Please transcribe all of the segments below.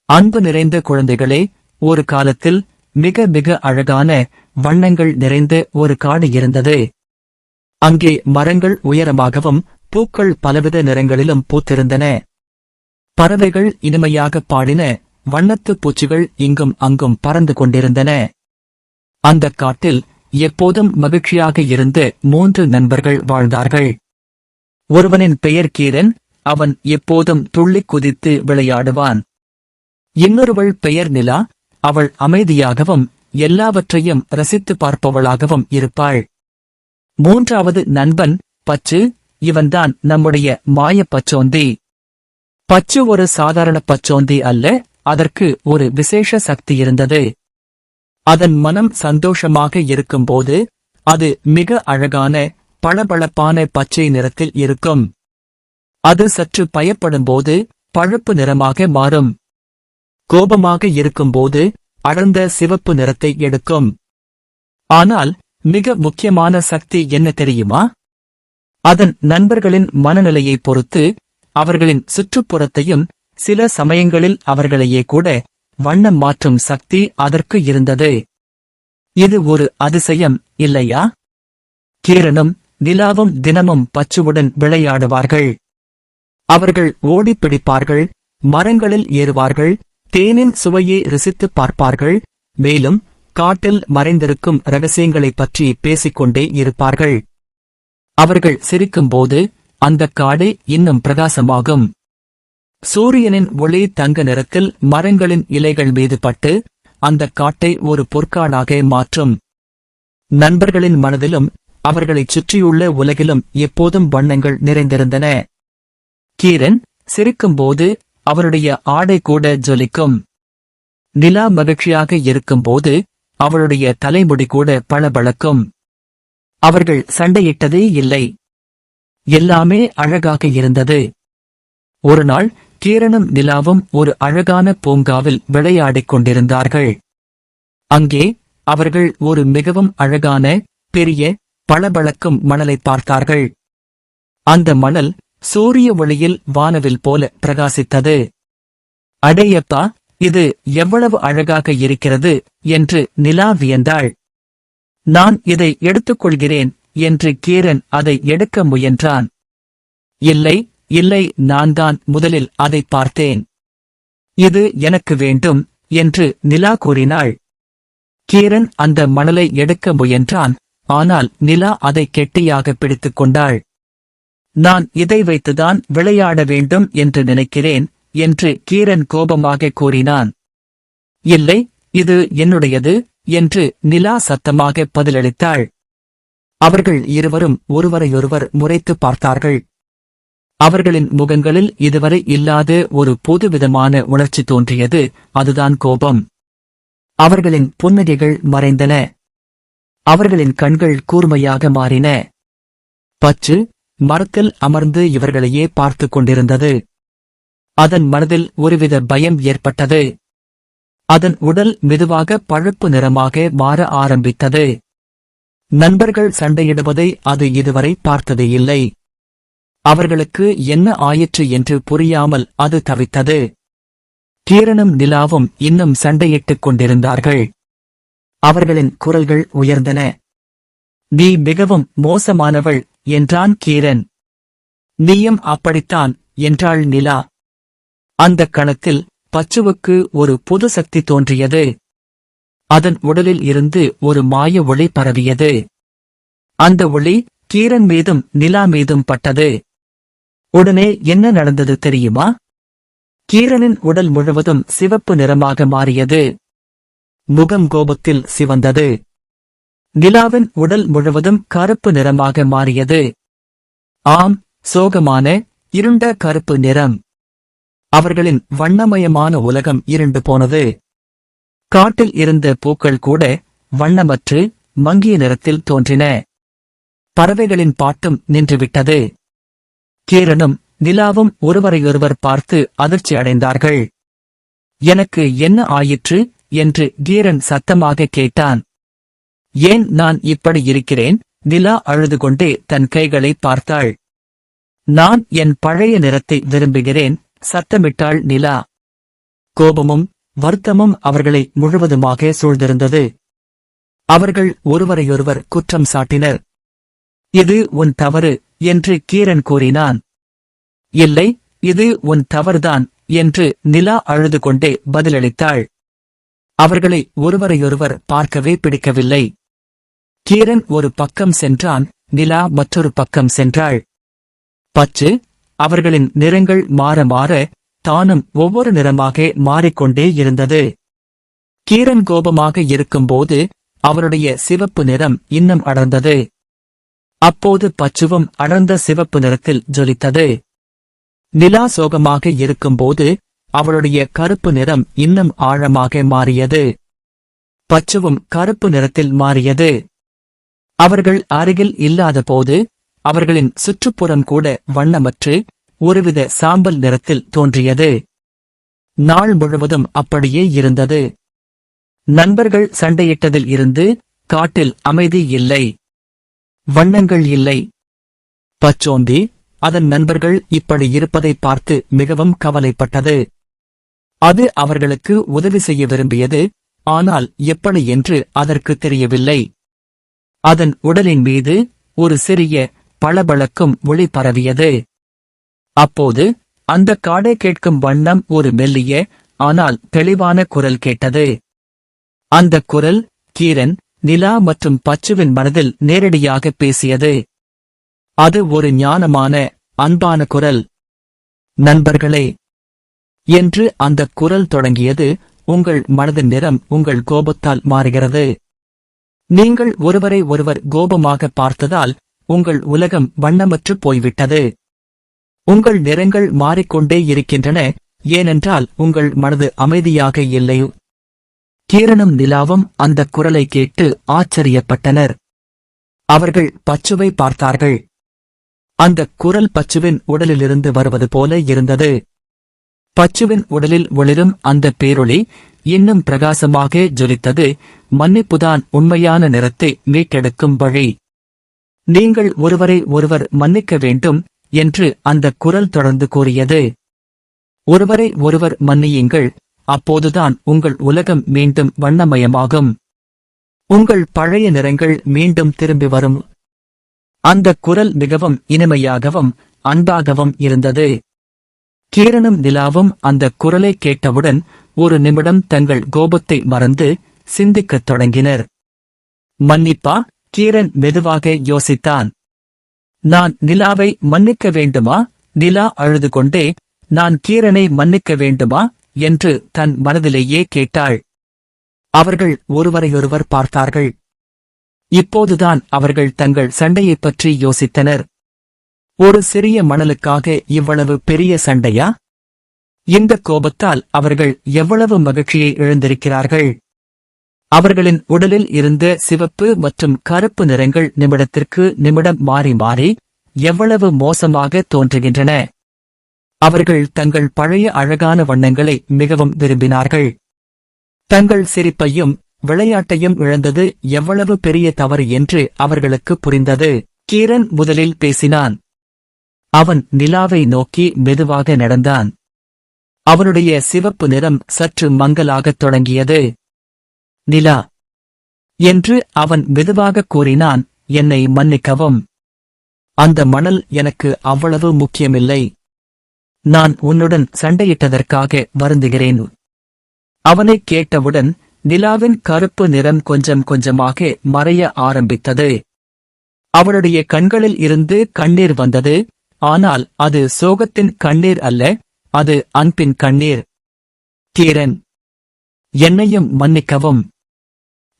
அன்பு நிறைந்த குழந்தைகளே, ஒரு காலத்தில் மிக மிக அழகான வண்ணங்கள் நிறைந்த ஒரு காடு இருந்தது. அங்கே மரங்கள் உயரமாகவும் பூக்கள் பலவித நிறங்களிலும் பூத்திருந்தன. பறவைகள் இனிமையாக பாடின. வண்ணத்துப் பூச்சிகள் இங்கும் அங்கும் பறந்து கொண்டிருந்தன. அந்தக் காட்டில் எப்போதும் மகிழ்ச்சியாக இருந்த 3 நண்பர்கள் வாழ்ந்தார்கள். ஒருவனின் பெயர் கீரன். அவன் எப்போதும் துள்ளிக் குதித்து விளையாடுவான். இன்னொருவள் பெயர் நிலா. அவள் அமைதியாகவும் எல்லாவற்றையும் ரசித்து பார்ப்பவளாகவும் இருப்பாள். 3வது நண்பன் பச்சு. இவன்தான் நம்முடைய மாயப் பச்சோந்தி. பச்சு ஒரு சாதாரண பச்சோந்தி அல்ல, அதற்கு ஒரு விசேஷ சக்தி இருந்தது. அதன் மனம் சந்தோஷமாக இருக்கும்போது அது மிக அழகான பளபளப்பான பச்சை நிறத்தில் இருக்கும். அது சற்று பயப்படும்போது பழுப்பு நிறமாக மாறும். கோபமாக இருக்கும்போது அடர்ந்த சிவப்பு நிறத்தை எடுக்கும். ஆனால் மிக முக்கியமான சக்தி என்ன தெரியுமா? அதன் நண்பர்களின் மனநிலையை பொறுத்து அவர்களின் சுற்றுப்புறத்தையும் சில சமயங்களில் அவர்களையே கூட வண்ணம் மாற்றும் சக்தி அதற்கு இருந்தது. இது ஒரு அதிசயம் இல்லையா? கீரனும் நிலாவும் தினமும் பச்சுவுடன் விளையாடுவார்கள். அவர்கள் ஓடிப் பிடிப்பார்கள், மரங்களில் ஏறுவார்கள், தேனின் சுவையை ருசித்துப் பார்ப்பார்கள். மேலும் காட்டில் மறைந்திருக்கும் ரகசியங்களைப் பற்றி பேசிக்கொண்டே இருப்பார்கள். அவர்கள் சிரிக்கும்போது அந்தக் காடு இன்னும் பிரகாசமாகும். சூரியனின் ஒளி தங்க நிறத்தில் மரங்களின் இலைகள் மீது பட்டு அந்தக் காட்டை ஒரு பொற்காடாக மாற்றும். நண்பர்களின் மனதிலும் அவர்களைச் சுற்றியுள்ள உலகிலும் எப்போதும் வண்ணங்கள் நிறைந்திருந்தன. கீரன் சிரிக்கும்போது அவருடைய ஆடை கூட ஜொலிக்கும். நிலா மகிழ்ச்சியாக இருக்கும்போது அவளுடைய தலைமுடி கூட பளபளக்கும். அவர்கள் சண்டையிட்டதே இல்லை. எல்லாமே அழகாக இருந்தது. ஒருநாள் கீரனும் நிலாவும் ஒரு அழகான பூங்காவில் விளையாடிக் கொண்டிருந்தார்கள். அங்கே அவர்கள் ஒரு மிகவும் அழகான பெரிய பளபளக்கும் மணலை பார்த்தார்கள். அந்த மணல் சூரிய ஒளியில் வானவில் போல பிரகாசித்தது. அடேயப்பா, இது எவ்வளவு அழகாக இருக்கிறது என்று நிலா வியந்தாள். நான் இதை எடுத்துக்கொள்கிறேன் என்று கீரன் அதை எடுக்க முயன்றான். இல்லை இல்லை, நான் தான் முதலில் அதை பார்த்தேன். இது எனக்கு வேண்டும் என்று நிலா கூறினாள். கீரன் அந்த மணலை எடுக்க முயன்றான். ஆனால் நிலா அதை கெட்டியாக பிடித்துக் கொண்டாள். நான் இதை வைத்துதான் விளையாட வேண்டும் என்று நினைக்கிறேன் என்று கீரன் கோபமாக கூறினான். இல்லை, இது என்னுடையது என்று நிலா சத்தமாக பதிலளித்தாள். அவர்கள் இருவரும் ஒருவரையொருவர் முறைத்து பார்த்தார்கள். அவர்களின் முகங்களில் இதுவரை இல்லாத ஒரு புதுவிதமான உணர்ச்சி தோன்றியது. அதுதான் கோபம். அவர்களின் புன்னகைகள் மறைந்தன. அவர்களின் கண்கள் கூர்மையாக மாறின. பச்சு மரத்தில் அமர்ந்து இவர்களையே பார்த்துக் கொண்டிருந்தது. அதன் மனதில் ஒருவித பயம் ஏற்பட்டது. அதன் உடல் மெதுவாக பழுப்பு நிறமாக மாற ஆரம்பித்தது. நண்பர்கள் சண்டையிடுவதை அது இதுவரை பார்த்ததே இல்லை. அவர்களுக்கு என்ன ஆயிற்று என்று புரியாமல் அது தவித்தது. கீரனும் நிலாவும் இன்னும் சண்டையிட்டுக் கொண்டிருந்தார்கள். அவர்களின் குரல்கள் உயர்ந்தன. நீ மிகவும் மோசமானவள் என்றான் கீரன். நீயும் அப்படித்தான் என்றாள் நிலா. அந்தக் கணத்தில் பச்சுவுக்கு ஒரு புது சக்தி தோன்றியது. அதன் உடலில் இருந்து ஒரு மாய ஒளி பரவியது. அந்த ஒளி கீரன் மீதும் நிலா மீதும் பட்டது. உடனே என்ன நடந்தது தெரியுமா? கீரனின் உடல் முழுவதும் சிவப்பு நிறமாக மாறியது. முகம் கோபத்தில் சிவந்தது. நிலாவின் உடல் முழுவதும் கருப்பு நிறமாக மாறியது. ஆம், சோகமான இருண்ட கருப்பு நிறம். அவர்களின் வண்ணமயமான உலகம் இருண்டு போனது. காட்டில் இருந்த பூக்கள் கூட வண்ணமற்று மங்கிய நிறத்தில் தோன்றின. பறவைகளின் பாட்டும் நின்றுவிட்டது. கீரனும் நிலாவும் ஒருவரையொருவர் பார்த்து அதிர்ச்சி அடைந்தார்கள். எனக்கு என்ன ஆயிற்று என்று கீரன் சத்தமாக கேட்டான். ஏன் நான் இப்படி இருக்கிறேன்? நிலா அழுது கொண்டே தன் கைகளை பார்த்தாள். நான் என் பழைய நிறத்தை விரும்புகிறேன், சத்தமிட்டாள் நிலா. கோபமும் வருத்தமும் அவர்களை முழுவதுமாக சூழ்ந்திருந்தது. அவர்கள் ஒருவரையொருவர் குற்றம் சாட்டினர். இது உன் தவறு என்று கீரன் கூறினான். இல்லை, இது உன் தவறுதான் என்று நிலா அழுது கொண்டே பதிலளித்தாள். அவர்களை ஒருவரையொருவர் பார்க்கவே பிடிக்கவில்லை. கீரன் ஒரு பக்கம் சென்றான், நிலா மற்றொரு பக்கம் சென்றாள். பச்சு, அவர்களின் நிறங்கள் மாற மாற தானும் ஒவ்வொரு நிறமாக மாறிக்கொண்டே இருந்தது. கீரன் கோபமாக இருக்கும்போது அவருடைய சிவப்பு நிறம் இன்னும் அடர்ந்தது. அப்போது பச்சுவும் அடர்ந்த சிவப்பு நிறத்தில் ஜொலித்தது. நிலா சோகமாக இருக்கும்போது அவளுடைய கருப்பு நிறம் இன்னும் ஆழமாக மாறியது. பச்சுவும் கருப்பு நிறத்தில் மாறியது. அவர்கள் அருகில் இல்லாதபோது அவர்களின் சுற்றுப்புறம் கூட வண்ணமற்று ஒருவித சாம்பல் நிறத்தில் தோன்றியது. நாள் முழுவதும் அப்படியே இருந்தது. நண்பர்கள் சண்டையிட்டதில் இருந்து காட்டில் அமைதி இல்லை. வண்ணங்கள் இல்லை. பச்சோந்தி அதன் நண்பர்கள் இப்படி இருப்பதை பார்த்து மிகவும் கவலைப்பட்டது. அது அவர்களுக்கு உதவி செய்ய விரும்பியது, ஆனால் எப்படி என்று அதற்கு தெரியவில்லை. அதன் உடலின் மீது ஒரு சிறிய பளபளக்கும் ஒளி பரவியது. அப்போது அந்த காடை கேட்கும் வண்ணம் ஒரு மெல்லிய ஆனால் தெளிவான குரல் கேட்டது. அந்த குரல் கீரன், நிலா மற்றும் பச்சுவின் மனதில் நேரடியாக பேசியது. அது ஒரு ஞானமான அன்பான குரல். நண்பர்களே என்று அந்த குரல் தொடங்கியது, உங்கள் மனதின் நிறம் உங்கள் கோபத்தால் மாறுகிறது. நீங்கள் ஒருவரை ஒருவர் கோபமாக பார்த்ததால் உங்கள் உலகம் வண்ணமற்று போய்விட்டது. உங்கள் நிறங்கள் மாறிக்கொண்டே இருக்கின்றன, ஏனென்றால் உங்கள் மனது அமைதியாக இல்லை. கீரனும் நிலாவும் அந்த குரலை கேட்டு ஆச்சரியப்பட்டனர். அவர்கள் பச்சுவை பார்த்தார்கள். அந்த குரல் பச்சுவின் உடலிலிருந்து வருவது போல இருந்தது. பச்சுவின் உடலில் ஒளிரும் அந்த பேரொளி இன்னும் பிரகாசமாக ஜொலித்தது. மன்னிப்புதான் உண்மையான நிறத்தை மீட்டெடுக்கும் வழி. நீங்கள் ஒருவரை ஒருவர் மன்னிக்க வேண்டும் என்று அந்த குரல் தொடர்ந்து கூறியது. ஒருவரை ஒருவர் மன்னியுங்கள், அப்போதுதான் உங்கள் உலகம் மீண்டும் வண்ணமயமாகும். உங்கள் பழைய நிறங்கள் மீண்டும் திரும்பி வரும். அந்த குரல் மிகவும் இனிமையாகவும் அன்பாகவும் இருந்தது. கீரனும் நிலாவும் அந்த குரலை கேட்டவுடன் ஒரு நிமிடம் தங்கள் கோபத்தை மறந்து சிந்திக்கத் தொடங்கினர். மன்னிப்பா? கீரன் மெதுவாக யோசித்தான். நான் நிலாவை மன்னிக்க வேண்டுமா? நிலா அழுது கொண்டே, நான் கீரனை மன்னிக்க வேண்டுமா என்று தன் மனதிலேயே கேட்டாள். அவர்கள் ஒருவரையொருவர் பார்த்தார்கள். இப்போதுதான் அவர்கள் தங்கள் சண்டையைப் பற்றி யோசித்தனர். ஒரு சிறிய மணலுக்காக இவ்வளவு பெரிய சண்டையா? இந்த கோபத்தால் அவர்கள் எவ்வளவு மகிழ்ச்சியை இழந்திருக்கிறார்கள். அவர்களின் உடலில் இருந்த சிவப்பு மற்றும் கருப்பு நிறங்கள் நிமிடத்திற்கு நிமிடம் மாறி மாறி எவ்வளவு மோசமாக தோன்றுகின்றன. அவர்கள் தங்கள் பழைய அழகான வண்ணங்களை மிகவும் விரும்பினார்கள். தங்கள் சிரிப்பையும் விளையாட்டையும் இழந்தது எவ்வளவு பெரிய தவறு என்று அவர்களுக்கு புரிந்தது. கீரன் முதலில் பேசினான். அவன் நிலாவை நோக்கி மெதுவாக நடந்தான். அவனுடைய சிவப்பு நிறம் சற்று மங்கலாகத் தொடங்கியது. நிலா என்று அவன் மெதுவாக கூறினான், என்னை மன்னிக்கவும். அந்த மணல் எனக்கு அவ்வளவு முக்கியமில்லை. நான் உன்னுடன் சண்டையிட்டதற்காக வருந்துகிறேன். அவனைக் கேட்டவுடன் நிலாவின் கருப்பு நிறம் கொஞ்சம் கொஞ்சமாக மறைய ஆரம்பித்தது. அவளுடைய கண்களில் இருந்து கண்ணீர் வந்தது. ஆனால் அது சோகத்தின் கண்ணீர் அல்ல, அது அன்பின் கண்ணீர். கீரன், என்னையும் மன்னிக்கவும்.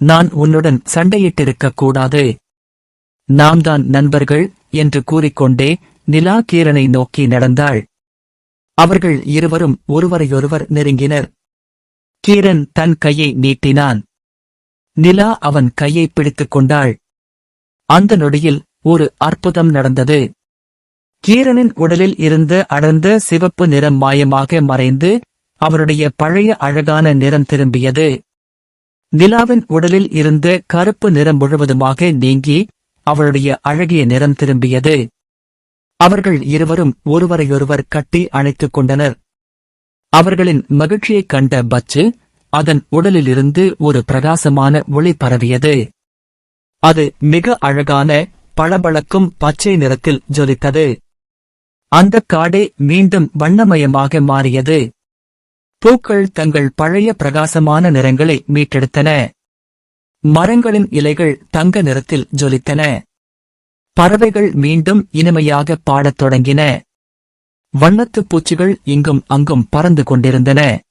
நான் உன்னுடன் சண்டையிட்டிருக்கக் கூடாது. நாம் தான் நண்பர்கள் என்று கூறிக்கொண்டே நிலா கீரனை நோக்கி நடந்தாள். அவர்கள் இருவரும் ஒருவரையொருவர் நெருங்கினர். கீரன் தன் கையை நீட்டினான். நிலா அவன் கையை பிடித்துக் கொண்டாள். அந்த நொடியில் ஒரு அற்புதம் நடந்தது. கீரனின் உடலில் இருந்த அடர்ந்த சிவப்பு நிறம் மாயமாக மறைந்து அவருடைய பழைய அழகான நிறம் திரும்பியது. நிலாவின் உடலில் இருந்த கருப்பு நிறம் முழுவதுமாக நீங்கி அவளுடைய அழகிய நிறம் திரும்பியது. அவர்கள் இருவரும் ஒருவரையொருவர் கட்டி அணைத்துக் கொண்டனர். அவர்களின் மகிழ்ச்சியைக் கண்ட பச்சு, அதன் உடலிலிருந்து ஒரு பிரகாசமான ஒளி பரவியது. அது மிக அழகான, பளபளக்கும் பச்சை நிறத்தில் ஜொலித்தது. அந்தக் காடே மீண்டும் வண்ணமயமாக மாறியது. பூக்கள் தங்கள் பழைய பிரகாசமான நிறங்களை மீட்டெடுத்தன. மரங்களின் இலைகள் தங்க நிறத்தில் ஜொலித்தன. பறவைகள் மீண்டும் இனிமையாக பாடத் தொடங்கின. வண்ணத்துப் பூச்சிகள் இங்கும் அங்கும் பறந்து கொண்டிருந்தன.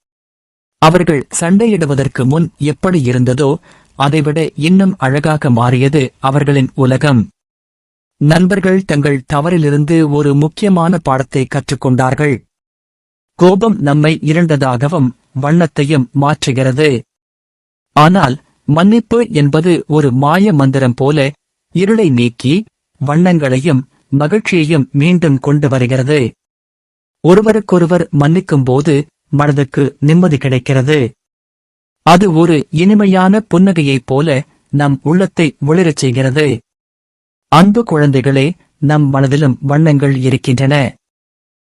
அவர்கள் சண்டையிடுவதற்கு முன் எப்படி இருந்ததோ அதைவிட இன்னும் அழகாக மாறியது அவர்களின் உலகம். நண்பர்கள் தங்கள் தவறிலிருந்து ஒரு முக்கியமான பாடத்தை கற்றுக்கொண்டார்கள். கோபம் நம்மை இருண்டதாகவும் வண்ணத்தையும் மாற்றுகிறது. ஆனால் மன்னிப்பு என்பது ஒரு மாய மந்திரம் போல இருளை நீக்கி வண்ணங்களையும் மகிழ்ச்சியையும் மீண்டும் கொண்டு வருகிறது. ஒருவருக்கொருவர் மன்னிக்கும்போது மனதுக்கு நிம்மதி கிடைக்கிறது. அது ஒரு இனிமையான புன்னகையைப் போல நம் உள்ளத்தை ஒளிரச் செய்கிறது. அன்பு குழந்தைகளே, நம் மனதிலும் வண்ணங்கள் இருக்கின்றன.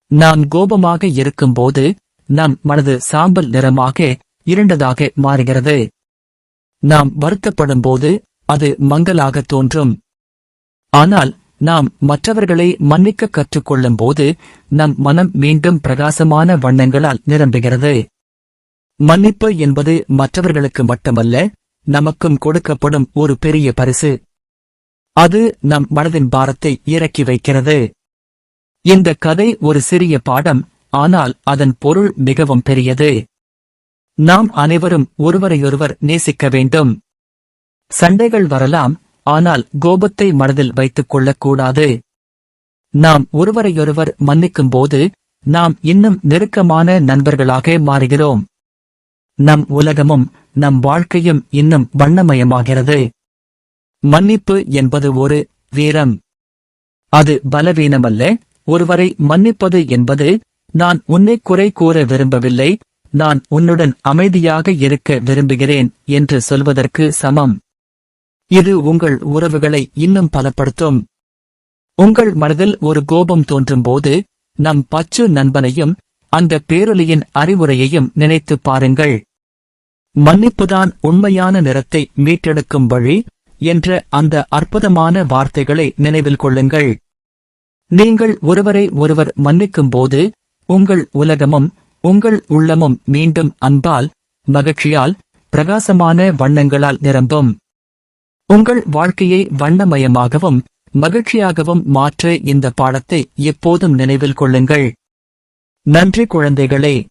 நாம் கோபமாக இருக்கும்போது நம் மனது சாம்பல் நிறமாக இருண்டதாக மாறுகிறது. நாம் வருத்தப்படும்போது அது மங்கலாக தோன்றும். ஆனால் நாம் மற்றவர்களை மன்னிக்க கற்றுக்கொள்ளும் போது நம் மனம் மீண்டும் பிரகாசமான வண்ணங்களால் நிரம்புகிறது. மன்னிப்பு என்பது மற்றவர்களுக்கு மட்டுமல்ல, நமக்கும் கொடுக்கப்படும் ஒரு பெரிய பரிசு. அது நம் மனதின் பாரத்தை இறக்கி வைக்கிறது. இந்த கதை ஒரு சிறிய பாடம், ஆனால் அதன் பொருள் மிகவும் பெரியது. நாம் அனைவரும் ஒருவரையொருவர் நேசிக்க வேண்டும். சண்டைகள் வரலாம், ஆனால் கோபத்தை மனதில் வைத்துக் கொள்ளக்கூடாது. நாம் ஒருவரையொருவர் மன்னிக்கும்போது நாம் இன்னும் நெருக்கமான நண்பர்களாக மாறுகிறோம். நம் உலகமும் நம் வாழ்க்கையும் இன்னும் வண்ணமயமாகிறது. மன்னிப்பு என்பது ஒரு வீரம். அது பலவீனமல்ல. ஒருவரை மன்னிப்பது என்பது, நான் உன்னை குறை கூற விரும்பவில்லை, நான் உன்னுடன் அமைதியாக இருக்க விரும்புகிறேன் என்று சொல்வதற்கு சமம். இது உங்கள் உறவுகளை இன்னும் பலப்படுத்தும். உங்கள் மனதில் ஒரு கோபம் தோன்றும்போது நம் பச்சு நண்பனையும் அந்த பேரொலியின் அறிவுரையையும் நினைத்துப் பாருங்கள். மன்னிப்புதான் உண்மையான நிறத்தை மீட்டெடுக்கும் வழி என்ற அந்த அற்புதமான வார்த்தைகளை நினைவில் கொள்ளுங்கள். நீங்கள் ஒருவரை ஒருவர் மன்னிக்கும்போது உங்கள் உலகமும் உங்கள் உள்ளமும் மீண்டும் அன்பால், மகிழ்ச்சியால், பிரகாசமான வண்ணங்களால் நிரம்பும். உங்கள் வாழ்க்கையை வண்ணமயமாகவும் மகிழ்ச்சியாகவும் மாற்ற இந்த பாடத்தை எப்போதும் நினைவில் கொள்ளுங்கள். நன்றி குழந்தைகளே.